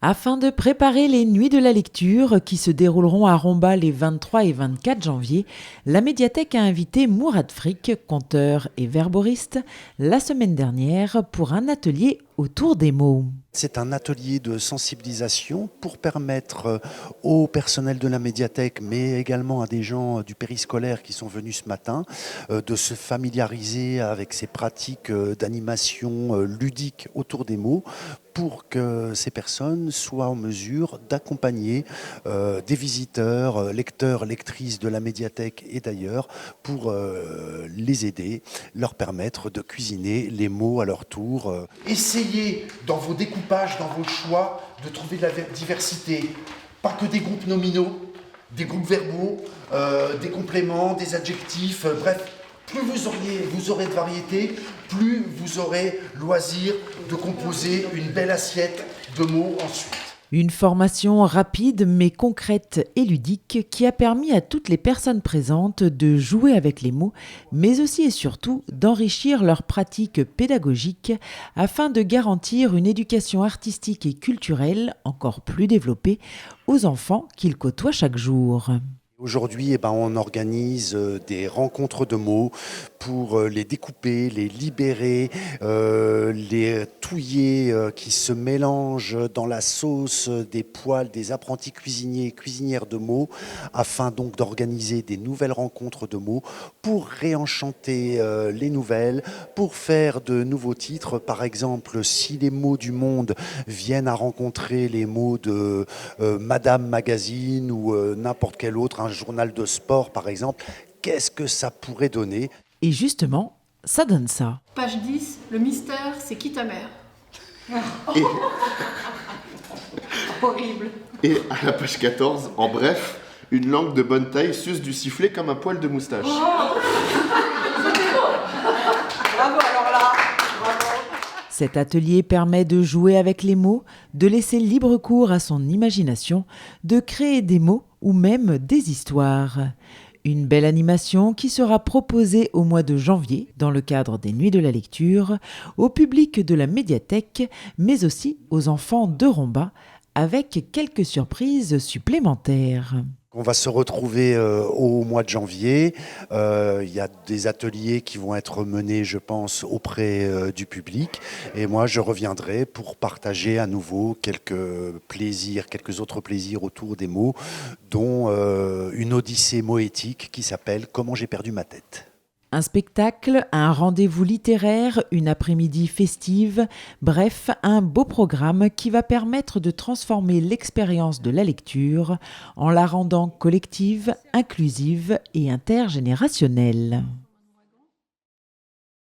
Afin de préparer les Nuits de la lecture qui se dérouleront à Romba les 23 et 24 janvier, la médiathèque a invité Mourad Frick, conteur et verboriste, la semaine dernière pour un atelier autour des mots. C'est un atelier de sensibilisation pour permettre au personnel de la médiathèque, mais également à des gens du périscolaire qui sont venus ce matin, de se familiariser avec ces pratiques d'animation ludique autour des mots, pour que ces personnes soient en mesure d'accompagner des visiteurs, lecteurs, lectrices de la médiathèque et d'ailleurs, pour les aider, leur permettre de cuisiner les mots à leur tour. Essayez dans vos découpages, dans vos choix, de trouver de la diversité. Pas que des groupes nominaux, des groupes verbaux, des compléments, des adjectifs, bref. Plus vous aurez de variété, plus vous aurez loisir de composer une belle assiette de mots ensuite. Une formation rapide mais concrète et ludique qui a permis à toutes les personnes présentes de jouer avec les mots, mais aussi et surtout d'enrichir leurs pratiques pédagogiques afin de garantir une éducation artistique et culturelle encore plus développée aux enfants qu'ils côtoient chaque jour. Aujourd'hui, on organise des rencontres de mots pour les découper, les libérer, les touiller qui se mélangent dans la sauce des poêles des apprentis cuisiniers et cuisinières de mots, afin donc d'organiser des nouvelles rencontres de mots pour réenchanter les nouvelles, pour faire de nouveaux titres. Par exemple, si les mots du monde viennent à rencontrer les mots de Madame Magazine ou n'importe quel autre, un journal de sport par exemple, qu'est-ce que ça pourrait donner? Et justement, ça donne ça. Page 10, le mystère, c'est qui ta mère? Horrible. Et à la page 14, en bref, une langue de bonne taille suce du sifflet comme un poil de moustache. Bravo alors là, bravo. Cet atelier permet de jouer avec les mots, de laisser libre cours à son imagination, de créer des mots ou même des histoires. Une belle animation qui sera proposée au mois de janvier dans le cadre des Nuits de la lecture, au public de la médiathèque, mais aussi aux enfants de Romba, avec quelques surprises supplémentaires. On va se retrouver au mois de janvier. Il y a des ateliers qui vont être menés, je pense, auprès du public. Et moi, je reviendrai pour partager à nouveau quelques autres plaisirs autour des mots, dont une odyssée moétique qui s'appelle « Comment j'ai perdu ma tête ». Un spectacle, un rendez-vous littéraire, une après-midi festive, bref, un beau programme qui va permettre de transformer l'expérience de la lecture en la rendant collective, inclusive et intergénérationnelle.